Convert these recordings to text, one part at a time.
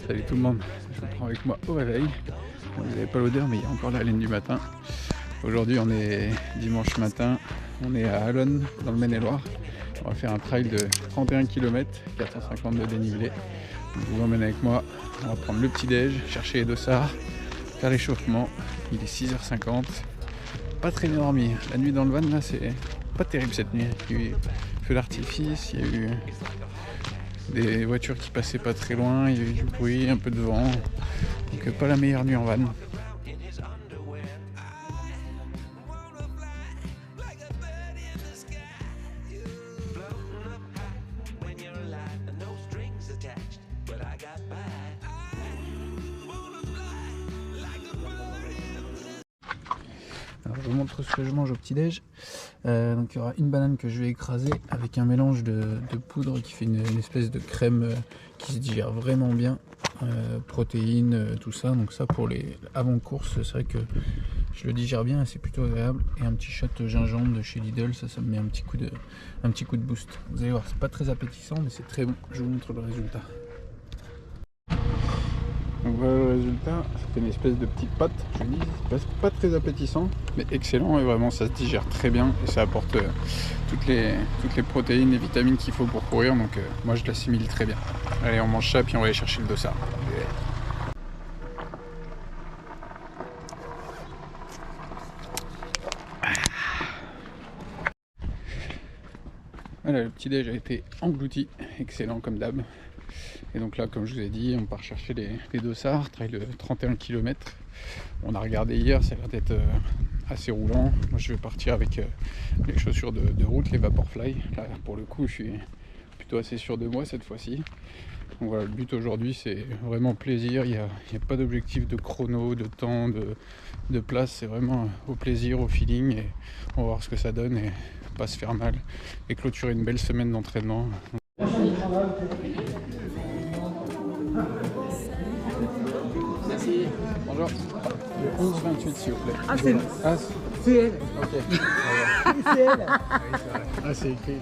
Salut tout le monde, je vous prends avec moi au réveil. Vous n'avez pas l'odeur mais il y a encore la laine du matin. Aujourd'hui on est dimanche matin, on est à Allonne dans le Maine-et-Loire. On va faire un trail de 31 km, 450 de dénivelé. Je vous emmène avec moi, on va prendre le petit déj, chercher les dossards, faire l'échauffement. Il est 6h50, pas très bien dormi. La nuit dans le van là c'est pas terrible cette nuit. Il y a eu feu d'artifice, il y a eu des voitures qui passaient pas très loin, il y a eu du bruit, un peu de vent, donc pas la meilleure nuit en van. Alors je vous montre ce que je mange au petit-déj. Donc il y aura une banane que je vais écraser avec un mélange de poudre qui fait une espèce de crème qui se digère vraiment bien. Protéines, tout ça. Donc ça pour les avant-courses, c'est vrai que je le digère bien et c'est plutôt agréable. Et un petit shot de gingembre de chez Lidl, ça me met un petit coup de boost. Vous allez voir, c'est pas très appétissant mais c'est très bon. Je vous montre le résultat. Donc voilà le résultat, ça fait une espèce de petite pâte, je dis, c'est pas très appétissant, mais excellent et vraiment ça se digère très bien et ça apporte toutes les protéines et vitamines qu'il faut pour courir, donc moi je l'assimile très bien. Allez on mange ça puis on va aller chercher le dossard. Voilà, le petit déj a été englouti, excellent comme d'hab. Et donc là, comme je vous ai dit, on part chercher les dossards, trail de 31 km. On a regardé hier, ça a l'air d'être assez roulant. Moi je vais partir avec les chaussures de route, les Vaporfly. Là pour le coup je suis plutôt assez sûr de moi cette fois-ci. Donc voilà, le but aujourd'hui c'est vraiment plaisir, il n'y a pas d'objectif de chrono, de temps, de place, c'est vraiment au plaisir, au feeling et on va voir ce que ça donne et pas se faire mal et clôturer une belle semaine d'entraînement. Merci. Bonjour. Le 11-28 s'il vous plaît. Ah c'est elle. Ok. C'est elle. Ah c'est écrit.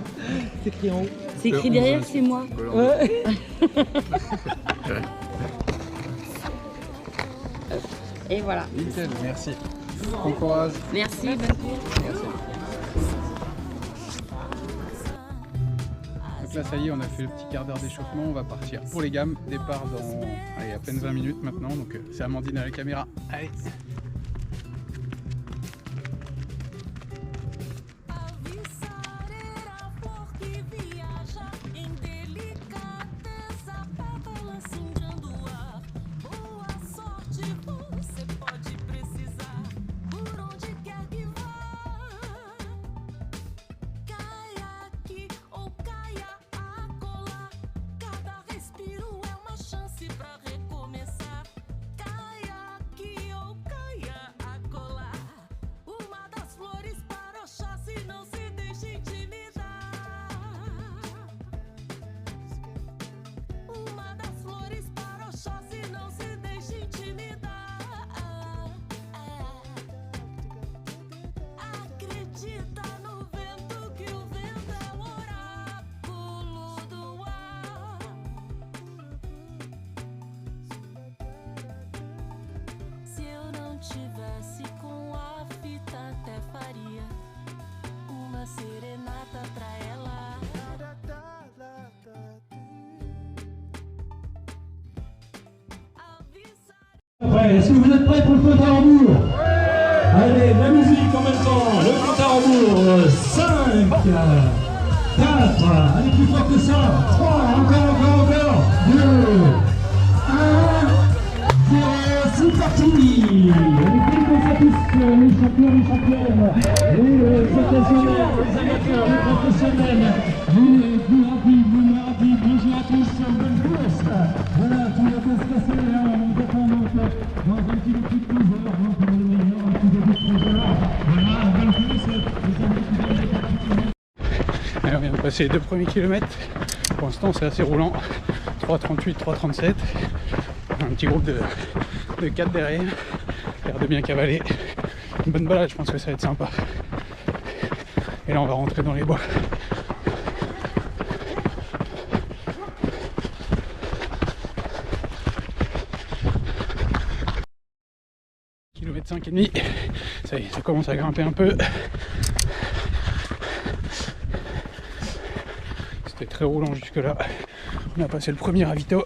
C'est écrit en haut. C'est écrit derrière, c'est moi. Ouais. Et voilà. Nickel, merci. Bon courage. Merci, bonne course. Merci. Donc là ça y est, on a fait le petit quart d'heure d'échauffement, on va partir pour les gammes. Départ dans à peine 20 minutes maintenant, donc c'est Amandine à la caméra. Allez. Tivesse com a fita até faria uma serenata pra ela. Ouais, est-ce que vous êtes prêts pour le compte à rebours? Allez, la musique en même temps, le compte à rebours, 5, 4, allez plus fort que ça, 3, encore, 2, 1, 0, c'est parti. Allez, à tous, les champions, les championnes, les occasionnels, les amateurs, les professionnels, vous rapides, bonjour à tous, bonne course. Voilà, tout va bien se passer, on défend donc dans un petit peu plus de 12 heures, pour le meilleur, un petit peu plus de 13 heures. Voilà, bonne course, les amis qui viennent de partir. Allez, on vient de passer les 2 premiers kilomètres. Pour l'instant c'est assez roulant, 3,38, 3,37. Un petit groupe de 4 derrière, l'air de bien cavaler. Une bonne balade, je pense que ça va être sympa. Et là on va rentrer dans les bois. 5,5. Ça y est, ça commence à grimper un peu. C'était très roulant jusque là. On a passé le premier ravito.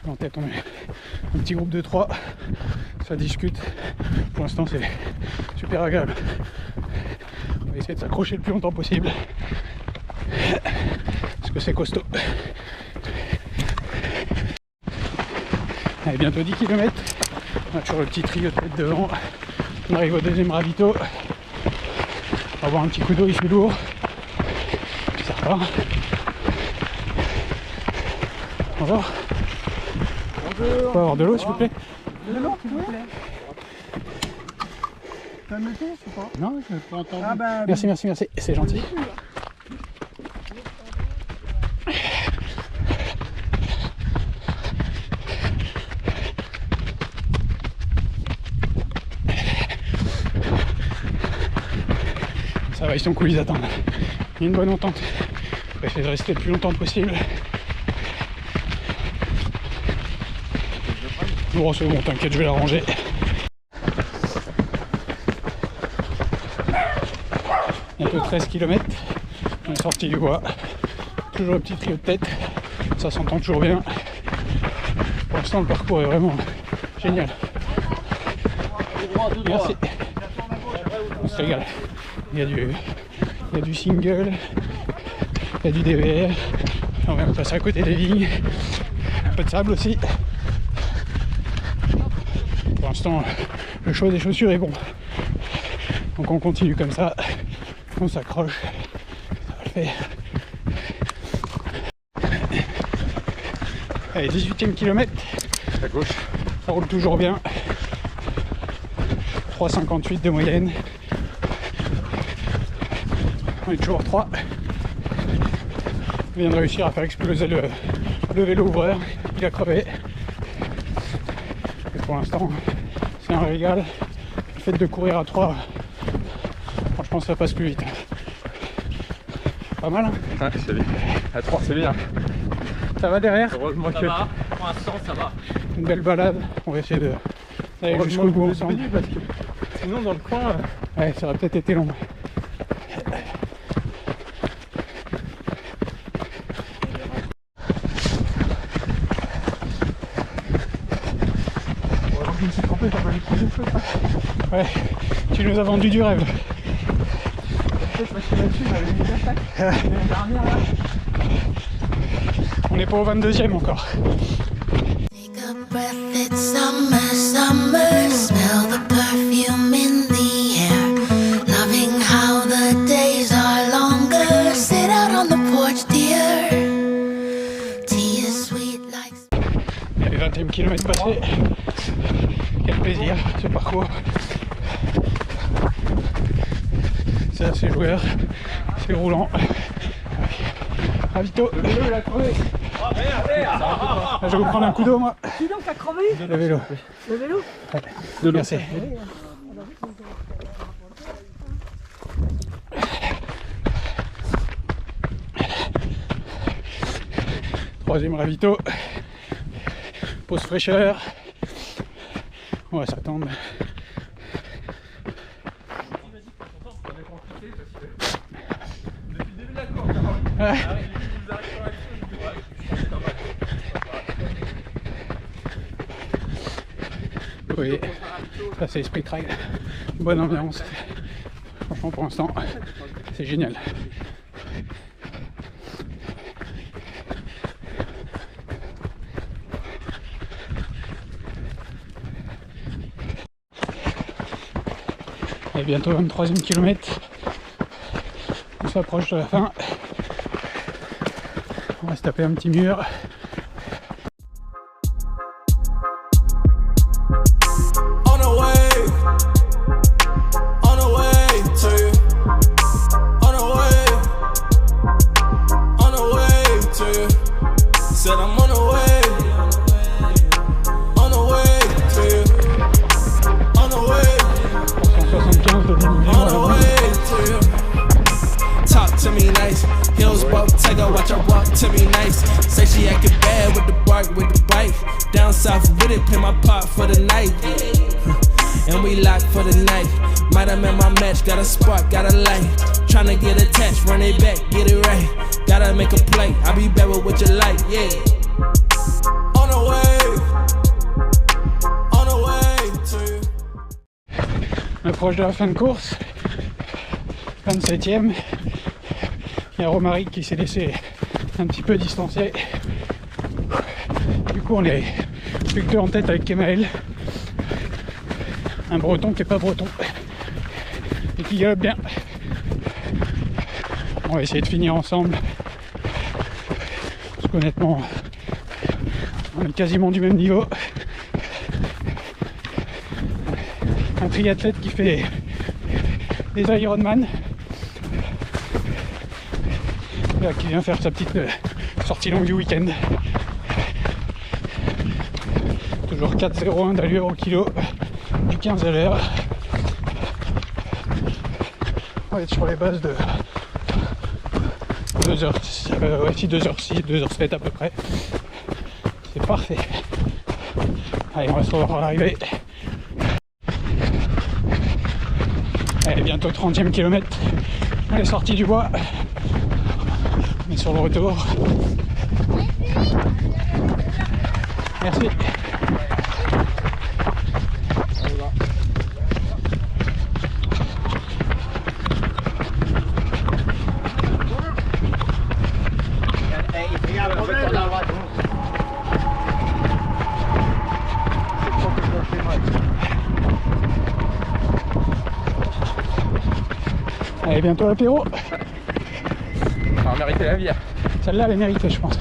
En tête, on est un petit groupe de 3, ça discute. Pour l'instant, c'est super agréable. On va essayer de s'accrocher le plus longtemps possible parce que c'est costaud. Allez, bientôt 10 km. On a toujours le petit trio de tête devant. On arrive au deuxième ravito. On va boire un petit coup d'eau, il fait lourd. Puis ça repart. Bonjour. On peut avoir de l'eau s'il vous plaît? De l'eau, s'il vous plaît. T'as un métaux ou pas? Non, je n'ai pas entendu. Ah bah, merci, merci, merci, c'est gentil. Ça va, ils sont cool, ils attendent. Il y a une bonne entente. On va essayer de rester le plus longtemps possible. Bon, c'est bon, t'inquiète, je vais l'arranger. Bientôt 13 km. On est sorti du bois. Toujours le petit trio de tête. Ça s'entend toujours bien. Pour l'instant, le parcours est vraiment génial. Merci. On se régale. Il y a du single, il y a du DVR. On va passer à côté des vignes. Un peu de sable aussi. Pour l'instant, le choix des chaussures est bon. Donc on continue comme ça. On s'accroche. Ça va le faire. Allez, 18e kilomètre. À gauche. Ça roule toujours bien. 3,58 de moyenne. On est toujours 3. On vient de réussir à faire exploser le vélo ouvreur. Il a crevé. Et pour l'instant, c'est un régal. Le fait de courir à 3, franchement, ça passe plus vite. Pas mal, hein? Ouais, c'est bien. À 3, c'est bien. Ça va derrière? Heureusement Ça que. va, pour l'instant ça va. Une belle balade. On va essayer d'aller jusqu'au bout ensemble. Parce que sinon, dans le coin. Ouais, ça aurait peut-être été long. Je me suis trompé, t'as pas vu le feu. Ouais, tu nous as vendu du rêve. Peut-être parce que là-dessus, j'avais mis une attaque. L'année dernière, là. On n'est pas au 22e encore. Take a breath, it's summer, summer. Smell the perfume in the air. Loving how the days are longer. Sit out on the porch, dear. Tea is sweet like. Il y a les 20e kilomètre passé. Quel plaisir ce parcours. C'est assez joueur, c'est roulant. Ravito. Le vélo il a crevé. Je vais vous prendre un coup d'eau moi. Qui donc a crevé? Le vélo. Le vélo? Ouais. De l'eau. Merci. Troisième ravito. Pause fraîcheur. On va s'attendre. Ouais. Oui, ça c'est Esprit Trail. Bonne ambiance. Franchement pour l'instant, c'est génial. Et bientôt 23e kilomètre. On s'approche de la fin. On va se taper un petit mur. Said I'm on the way. On nigga, watch her walk to me nice. Say she acting bad with the bark, with the bite. Down south with it, play my part for the night. And we lock for the night. Might have met my match, got a spark, got a light. Tryna get attached, run it back, get it right. Gotta make a play, I'll be better with your light, yeah. On the way to you. On approche de la fin de course, 27ème. Il y a Romaric qui s'est laissé un petit peu distancer. Du coup on est plus que deux en tête avec Kemal. Un breton qui est pas breton et qui galope bien. On va essayer de finir ensemble. Parce qu'honnêtement, on est quasiment du même niveau. Un triathlète qui fait des Ironman. Là, qui vient faire sa petite sortie longue du week-end. Toujours 4,01 d'allure au kilo, du 15 à l'heure. On va être sur les bases de 2h06, 2h07 à peu près. C'est parfait. Allez, on va se revoir à l'arrivée. Allez, bientôt 30e kilomètre. On est sorti du bois. On est sur le retour. Merci. Allez, bientôt l'apéro. On va mériter la vie. Celle-là, elle est méritée, je pense.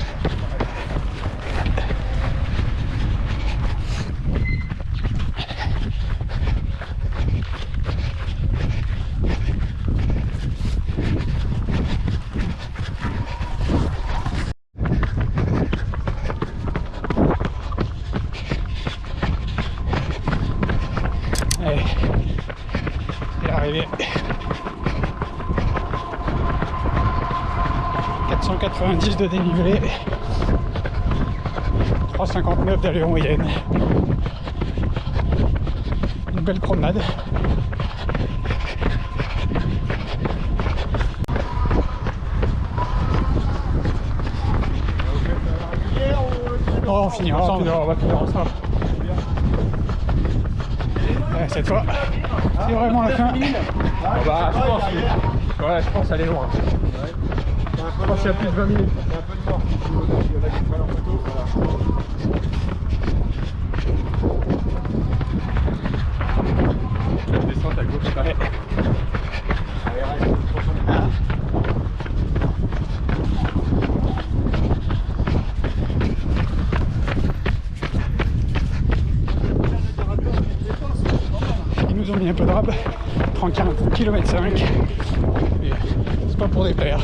Allez, c'est arrivé. 490 de dénivelé, 3,59 d'allure moyenne. Une belle promenade. Oh, on finit ensemble. On va finir ensemble. Ouais, cette fois, c'est vraiment la fin. Bah, je pense aller loin. Je pense qu'il y a plus de 20 minutes. Il y a un peu de mort. Il y en a qui prennent en photo. Voilà. La descente à gauche. Ouais. Allez, reste. Ils nous ont mis un peu de rab. 31 km 5. C'est pas pour déplaire.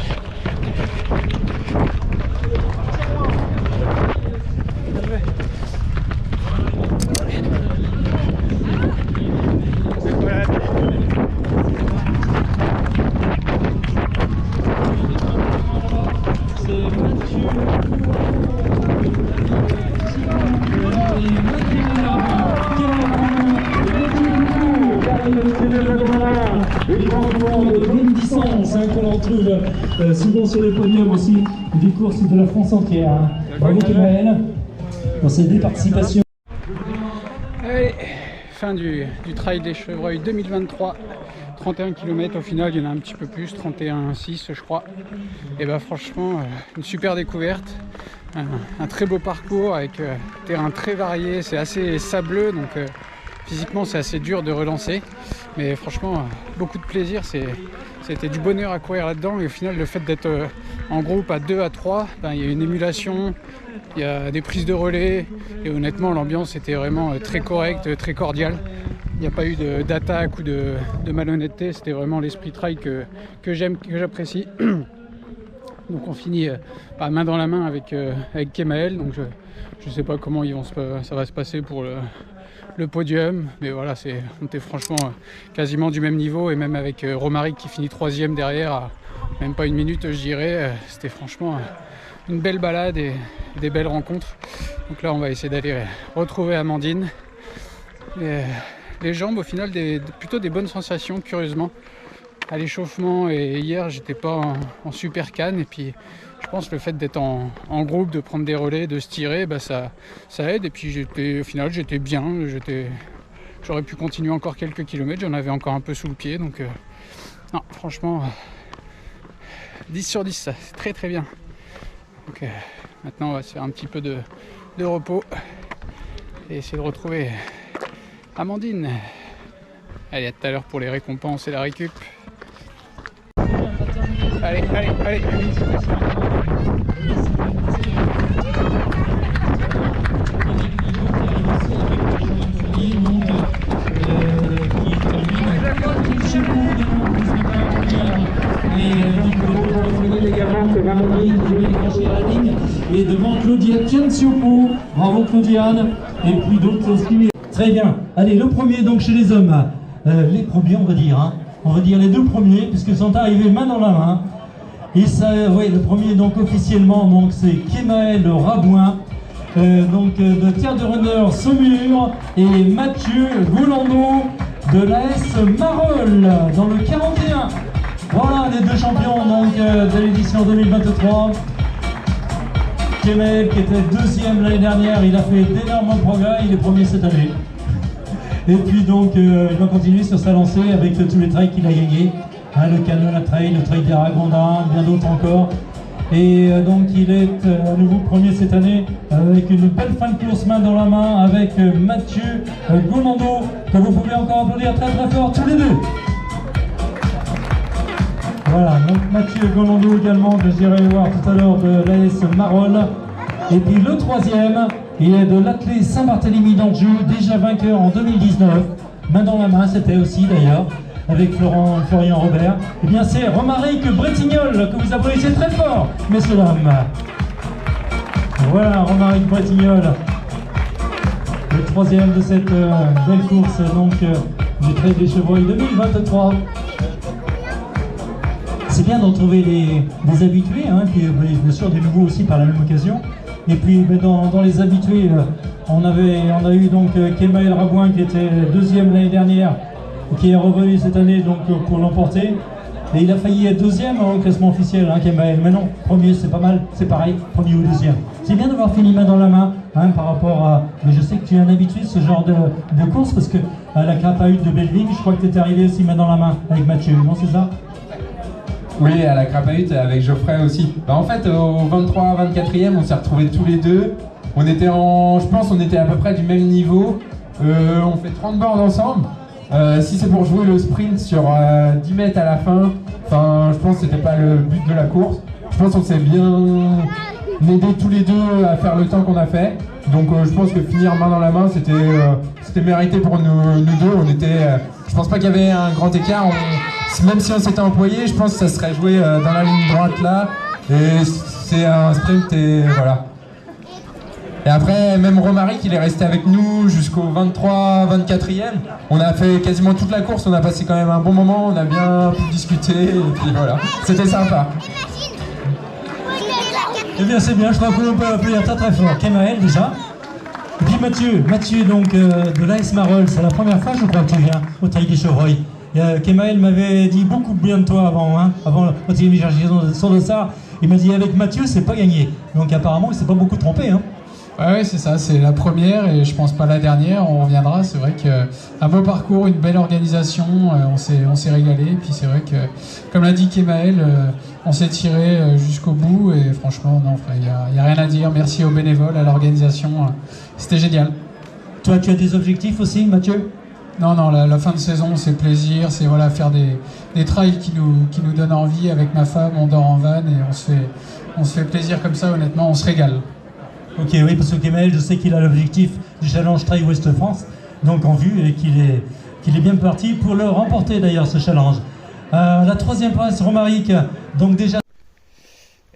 De bonne distance qu'on en trouve souvent sur les podiums aussi des courses de la France entière. Bravo Kemal pour cette départicipation. Allez, fin du Trail des Chevreuils 2023. 31 km au final, il y en a un petit peu plus, 31,6 je crois. Et bah franchement, une super découverte. Un très beau parcours avec terrain très varié, c'est assez sableux, donc physiquement c'est assez dur de relancer. Mais franchement, beaucoup de plaisir, c'était du bonheur à courir là-dedans. Et au final, le fait d'être en groupe à 2 à 3, ben, il y a une émulation, il y a des prises de relais. Et honnêtement, l'ambiance était vraiment très correcte, très cordiale. Il n'y a pas eu d'attaque ou de malhonnêteté, c'était vraiment l'esprit trail que j'aime, que j'apprécie. Donc on finit main dans la main avec Kemal. Donc je ne sais pas comment ça va se passer pour le podium, mais voilà, on était franchement quasiment du même niveau, et même avec Romaric qui finit 3e derrière, même pas une minute je dirais. C'était franchement une belle balade et des belles rencontres. Donc là on va essayer d'aller retrouver Amandine. Et, les jambes au final plutôt des bonnes sensations curieusement. À l'échauffement et hier j'étais pas en super canne et puis je pense le fait d'être en groupe, de prendre des relais, de se tirer, bah ça aide et puis au final j'étais bien, j'aurais pu continuer encore quelques kilomètres, j'en avais encore un peu sous le pied donc non franchement 10 sur 10 ça, c'est très très bien. Donc maintenant on va se faire un petit peu de repos et essayer de retrouver Amandine. Allez, à tout à l'heure pour les récompenses et la récup. Allez. Et devant Claudia Tiansiopo, bravo Claudiane, et puis d'autres suivis. Très bien. Allez, le premier donc chez les hommes, les premiers on va dire, hein. On va dire les deux premiers puisqu'ils sont arrivés main dans la main. Et ça, oui, le premier donc officiellement donc c'est Kemal Rabouin, donc de Terre de Runner Saumur et Mathieu Golando de l'AS Marolles dans le 41. Voilà les deux champions donc de l'édition 2023. Kemal qui était deuxième l'année dernière, il a fait d'énormes progrès, il est premier cette année. Et puis donc il va continuer sur sa lancée avec tous les trails qu'il a gagnés, hein, le Canola Trail, le Trail des Ragondins, bien d'autres encore. Et donc il est à nouveau premier cette année avec une belle fin de course main dans la main avec Mathieu Golando, que vous pouvez encore applaudir très très fort tous les deux. Voilà, donc Mathieu Golando également, que j'irai voir tout à l'heure de l'AS Marolles. Et puis le troisième, il est de l'Athlé Saint-Barthélemy d'Anjou, déjà vainqueur en 2019. Main dans la main, c'était aussi d'ailleurs, avec Florian Robert. Et bien c'est Romaric Bretignol, que vous applaudissez très fort, messieurs dames. Voilà, Romaric Bretignol, le troisième de cette belle course donc du Trail des Chevreuils 2023. C'est bien de retrouver des habitués, hein, puis bien sûr des nouveaux aussi par la même occasion. Et puis dans les habitués, on a eu donc Kemal Rabouin qui était deuxième l'année dernière, qui est revenu cette année donc pour l'emporter. Et il a failli être deuxième au classement officiel, hein, Kemal. Mais non, premier c'est pas mal, c'est pareil, premier ou deuxième. C'est bien d'avoir fini main dans la main, hein, par rapport à... Mais je sais que tu es un habitué de ce genre de course, parce que à la Crapahute de Belvigne, je crois que tu étais arrivé aussi main dans la main avec Mathieu, non c'est ça? Oui, à la Crapahute avec Geoffrey aussi. Bah, en fait, au 23-24e, on s'est retrouvés tous les deux. On était je pense on était à peu près du même niveau. On fait 30 bornes ensemble. Si c'est pour jouer le sprint sur 10 mètres à la fin, je pense que c'était pas le but de la course. Je pense qu'on s'est bien aidé tous les deux à faire le temps qu'on a fait. Donc je pense que finir main dans la main, c'était mérité pour nous deux. Je pense pas qu'il y avait un grand écart. Même si on s'était employé, je pense que ça serait joué dans la ligne droite là. Et c'est un sprint et voilà. Et après, même Romaric, il est resté avec nous jusqu'au 23-24e. On a fait quasiment toute la course, on a passé quand même un bon moment, on a bien pu discuter et puis voilà. C'était sympa. Eh bien c'est bien, je crois qu'on peut appeler très très fort. Kemal déjà. Et puis Mathieu donc de l'AS Marolles, c'est la première fois je crois que tu viens au Trail des Chevreuils. Kemal m'avait dit beaucoup de bien de toi avant, hein, avant quand il est venu chercher son dossard. Il m'a dit avec Mathieu c'est pas gagné. Donc apparemment il s'est pas beaucoup trompé. Hein. Ouais, c'est ça, c'est la première et je pense pas la dernière, on reviendra. C'est vrai qu'un beau parcours, une belle organisation, on s'est régalé. Et puis c'est vrai que, comme l'a dit Kemal, on s'est tiré jusqu'au bout et franchement, non, il y a rien à dire. Merci aux bénévoles, à l'organisation, c'était génial. Toi, tu as des objectifs aussi, Mathieu ? Non, la fin de saison, c'est plaisir, c'est voilà, faire des trails qui nous donnent envie. Avec ma femme, on dort en van et on se fait plaisir comme ça, honnêtement, on se régale. Ok, oui, parce que Kemal, je sais qu'il a l'objectif du Challenge Trail Ouest France, donc en vue, et qu'il est bien parti pour le remporter d'ailleurs, ce challenge. La troisième place, Romaric, donc déjà...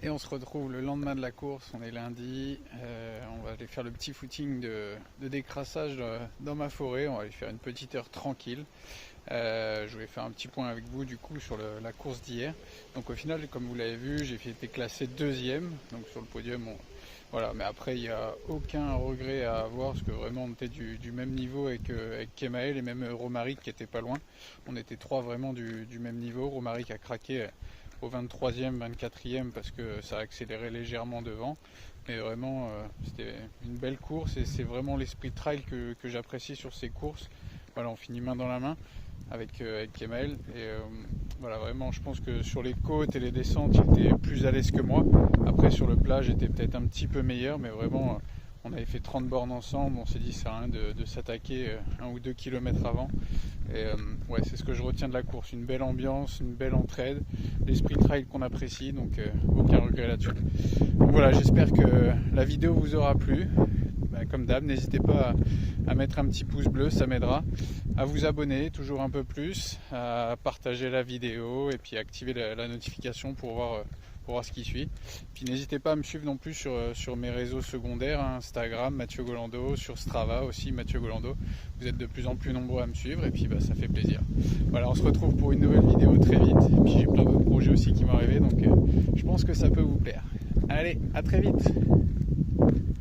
Et on se retrouve le lendemain de la course, on est lundi, on va aller faire le petit footing de décrassage dans ma forêt, on va aller faire une petite heure tranquille. Je voulais faire un petit point avec vous du coup sur la course d'hier. Donc au final, comme vous l'avez vu, j'ai été classé 2e, donc sur le podium. Voilà, mais après il n'y a aucun regret à avoir parce que vraiment on était du même niveau avec Kemal et même Romaric qui était pas loin. On était 3 vraiment du même niveau. Romaric a craqué au 23e, 24e parce que ça a accéléré légèrement devant. Mais vraiment c'était une belle course et c'est vraiment l'esprit trail que j'apprécie sur ces courses. Voilà, on finit main dans la main avec Kemal et voilà, vraiment je pense que sur les côtes et les descentes il était plus à l'aise que moi. Après sur le plat j'étais peut-être un petit peu meilleur, mais vraiment on avait fait 30 bornes ensemble, on s'est dit ça sert à rien de s'attaquer 1 ou 2 kilomètres avant. Et ouais, c'est ce que je retiens de la course, une belle ambiance, une belle entraide, l'esprit trail qu'on apprécie, donc aucun regret là-dessus. Donc voilà, j'espère que la vidéo vous aura plu. Comme d'hab, n'hésitez pas à mettre un petit pouce bleu, ça m'aidera, à vous abonner toujours un peu plus, à partager la vidéo et puis activer la notification pour voir ce qui suit. Puis n'hésitez pas à me suivre non plus sur mes réseaux secondaires, hein, Instagram Mathieu Golando, sur Strava aussi Mathieu Golando. Vous êtes de plus en plus nombreux à me suivre et puis ça fait plaisir. Voilà, on se retrouve pour une nouvelle vidéo très vite. Et puis j'ai plein d'autres projets aussi qui vont arriver, donc je pense que ça peut vous plaire. Allez, à très vite.